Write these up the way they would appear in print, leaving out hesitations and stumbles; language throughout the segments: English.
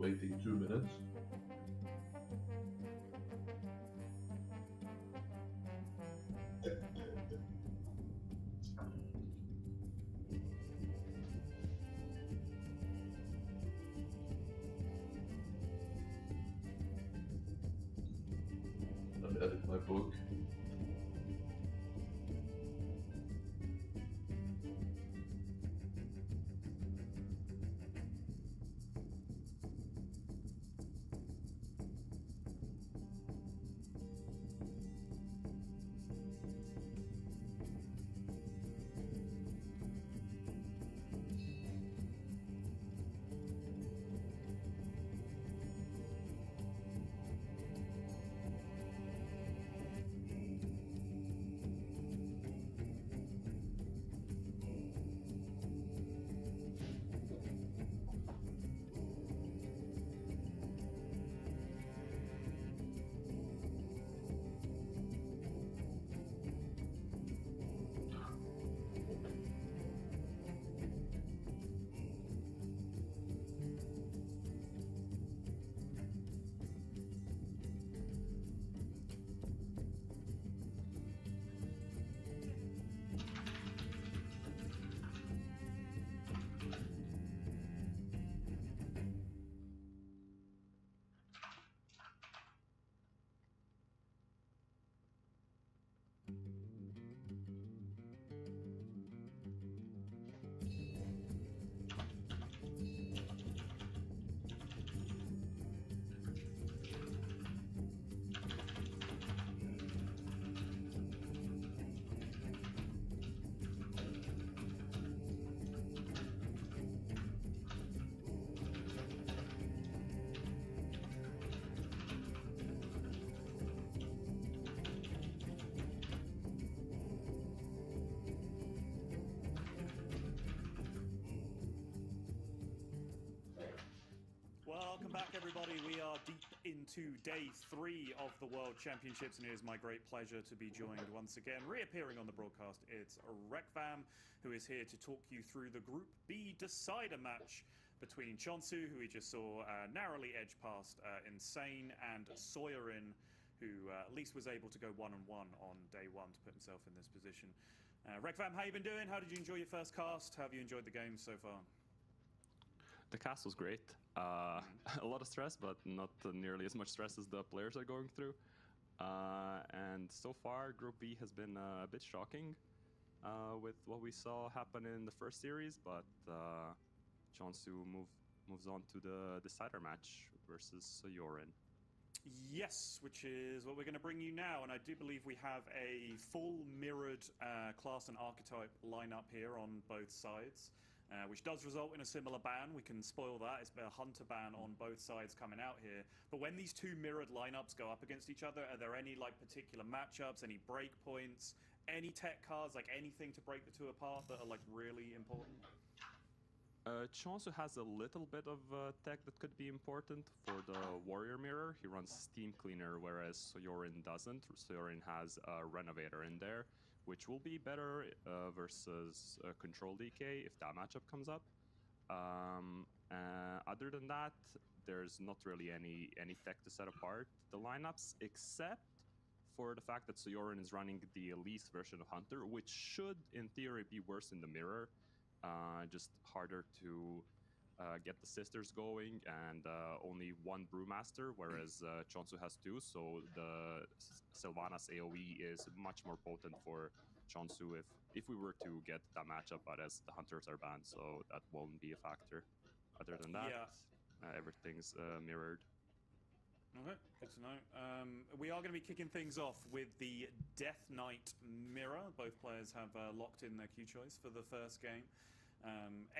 waiting 2 minutes. Let me edit my book. Welcome back, everybody. We are deep into day 3 of the World Championships, and it is my great pleasure to be joined once again, reappearing on the broadcast. It's Rekvam, who is here to talk you through the Group B decider match between Chonsu, who we just saw narrowly edge past Insane, and Soyerin, who at least was able to go 1-1 on day 1 to put himself in this position. Rekvam, how you been doing? How did you enjoy your first cast? How have you enjoyed the game so far? The cast was great. A lot of stress, but not nearly as much stress as the players are going through. And so far, Group B has been a bit shocking with what we saw happen in the first series, but Chonsu moves on to the decider match versus Soyerin. Yes, which is what we're going to bring you now, and I do believe we have a full mirrored class and archetype lineup here on both sides, which does result in a similar ban. We can spoil that. It's a hunter ban on both sides coming out here. But when these two mirrored lineups go up against each other, are there any particular matchups, any break points, any tech cards, anything to break the two apart that are really important? Chonsu has a little bit of tech that could be important for the Warrior Mirror. He runs Steam Cleaner, whereas Soyerin doesn't. Soyerin has a Renovator in there, which will be better versus Control DK if that matchup comes up. Other than that, there's not really any tech to set apart the lineups, except for the fact that Soyerin is running the Elise version of Hunter, which should, in theory, be worse in the Mirror. Just harder to get the sisters going, and only one Brewmaster, whereas Chonsu has 2, so the Sylvanas AoE is much more potent for Chonsu if we were to get that matchup, but as the Hunters are banned, so that won't be a factor. Other than that, everything's mirrored. Okay, good to know. We are going to be kicking things off with the Death Knight Mirror. Both players have locked in their Q choice for the first game.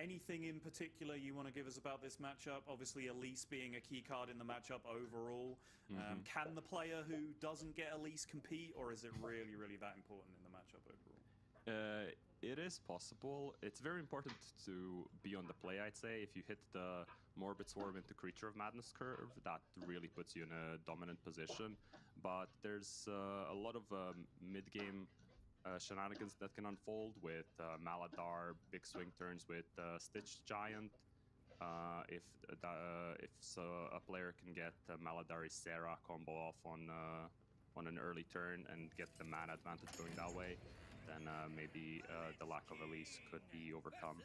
Anything in particular you want to give us about this matchup? Obviously, Elise being a key card in the matchup overall. Can the player who doesn't get Elise compete, or is it really, really that important in the matchup overall? It is possible. It's very important to be on the play, I'd say. If you hit the Morbid Swarm into Creature of Madness curve, that really puts you in a dominant position. But there's a lot of mid-game shenanigans that can unfold with Maladar, big swing turns with Stitched Giant, If a player can get Maladari Serra combo off on an early turn and get the mana advantage going that way, then maybe the lack of Elise could be overcome.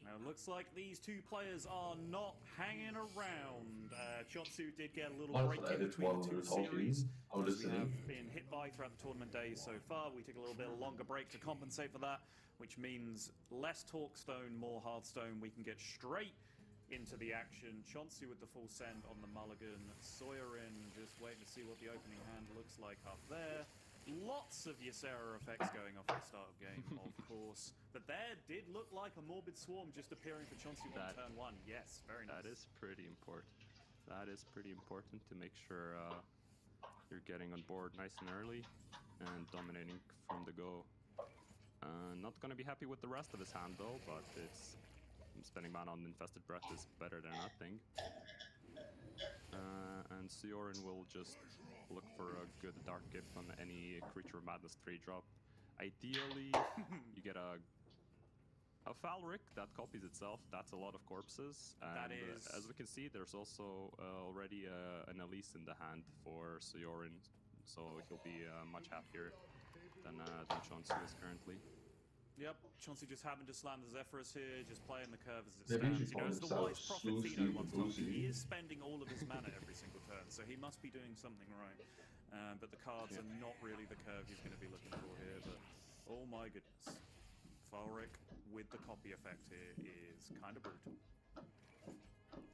Now, it looks like these two players are not hanging around. Chonsu did get a little break in between the two series, as we have been hit by throughout the tournament days so far. We took a little bit longer break to compensate for that, which means less Talkstone, more Hearthstone. We can get straight into the action. Chonsu with the full send on the Mulligan. Soyerin just waiting to see what the opening hand looks like up there. Lots of Ysera effects going off at the start of game, of course. But there did look like a Morbid Swarm just appearing for Chonsu on turn 1. Yes, very nice. That is pretty important. That is pretty important to make sure you're getting on board nice and early and dominating from the go. Not going to be happy with the rest of his hand though, but it's spending mana on Infested Breath is better than nothing. And Soyerin will just look for a good Dark Gift on any Creature of Madness 3-drop. Ideally, you get a Falric that copies itself. That's a lot of corpses. And that is... as we can see, there's also already an Elise in the hand for Soyerin, so he'll be much happier than Chonsu is currently. Yep, Chonsu just happened to slam the Zephyrus here, just playing the curve as it stands. You know, as the wise prophet Fino once told me, he is spending all of his mana every single turn, so he must be doing something right. But the cards are not really the curve he's going to be looking for here, but oh my goodness. Falric with the copy effect here is kind of brutal.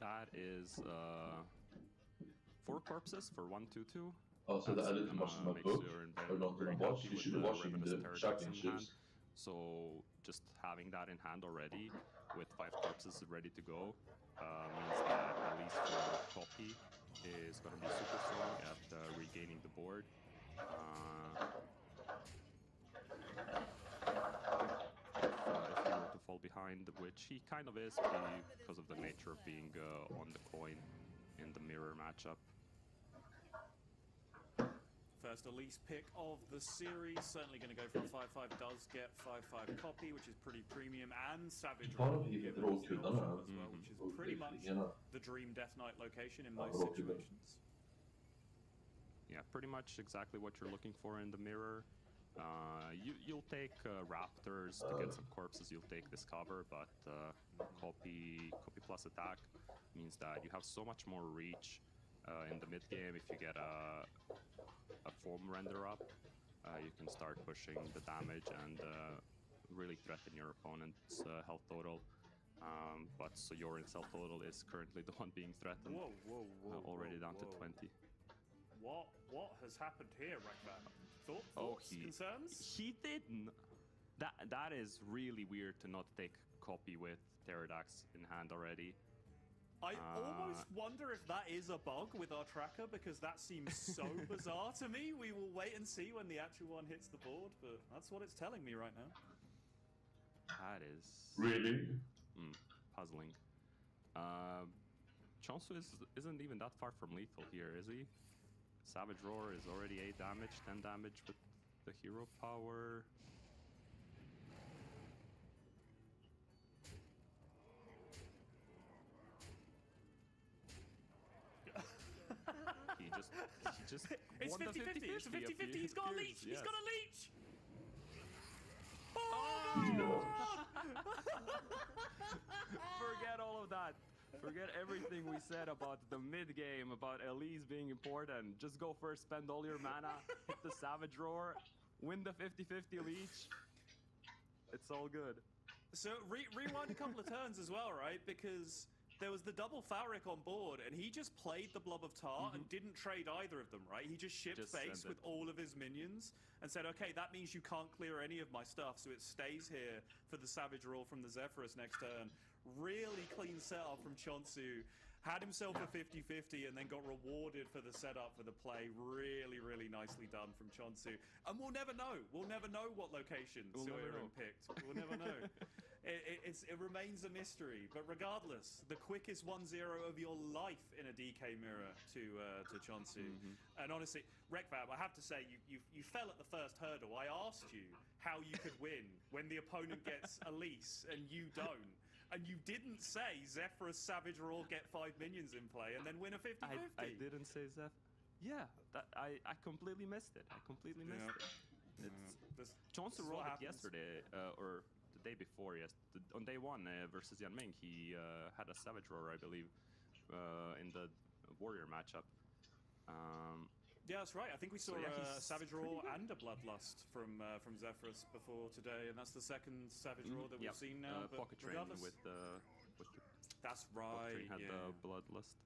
That is 4 corpses for 1/2/2. Oh, so that I didn't watch my book. I don't watch. You should watch the championships. So just having that in hand already, with 5 corpses ready to go, means that at least your copy is going to be super strong at regaining the board. If he were to fall behind, which he kind of is because of the nature of being on the coin in the mirror matchup. First Elise pick of the series, certainly going to go for a 5/5, does get 5/5 copy, which is pretty premium, and Savage Roar as well, which is pretty much the dream Death Knight location in most situations. Yeah, pretty much exactly what you're looking for in the mirror. You'll take Raptors to get some corpses, you'll take this cover, but copy plus attack means that you have so much more reach in the mid game. If you get a form render up, you can start pushing the damage and really threaten your opponent's health total. But Soyerin's health total is currently the one being threatened. Already down to 20. What has happened here, Rekvan? Thoughts? Concerns? He didn't. That is really weird to not take copy with Pterodax in hand already. I almost wonder if that is a bug with our tracker, because that seems so bizarre to me. We will wait and see when the actual one hits the board, but that's what it's telling me right now. That is... really? Puzzling. Chonsu isn't even that far from lethal here, is he? Savage Roar is already 8 damage, 10 damage with the hero power. He just it's 50-50. It's a 50-50. He's got a leech. Yes. He's got a leech. Oh my God! Forget all of that. Forget everything we said about the mid game, about Elise being important. Just go first, spend all your mana, hit the Savage Roar, win the 50-50 leech. It's all good. So rewind a couple of turns as well, right? Because there was the double Falric on board, and he just played the Blob of Tar and didn't trade either of them, right? He just shipped base with all of his minions and said, okay, that means you can't clear any of my stuff, so it stays here for the Savage Roar from the Zephyrus next turn. Really clean setup from Chonsu. Had himself a 50-50 and then got rewarded for the setup for the play. Really, really nicely done from Chonsu. And we'll never know. We'll never know what location Soyerin picked. We'll never know. It remains a mystery. But regardless, the quickest 1-0 of your life in a DK mirror to Chonsu. And honestly, Rekvab, I have to say, you fell at the first hurdle. I asked you how you could win when the opponent gets Elise and you don't. And you didn't say Zephyrus Savage Roar get 5 minions in play and then win a 50-50. I didn't say Zeph. Yeah, I completely missed it. I completely missed it. Johnson rolled it yesterday, or the day before, on day 1 versus Yan Ming. He had a Savage Roar, I believe, in the Warrior matchup. Yeah, that's right. I think we saw a Savage Roar and a Bloodlust from Zephyrus before today, and that's the second Savage Roar that we've seen now. But Pocket Train with the that's right. Pocket Train had the Bloodlust.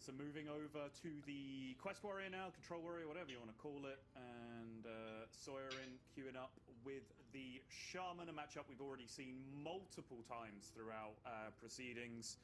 So moving over to the Quest Warrior now, Control Warrior, whatever you want to call it, and Sawyerin queuing up with the Shaman, a matchup we've already seen multiple times throughout proceedings.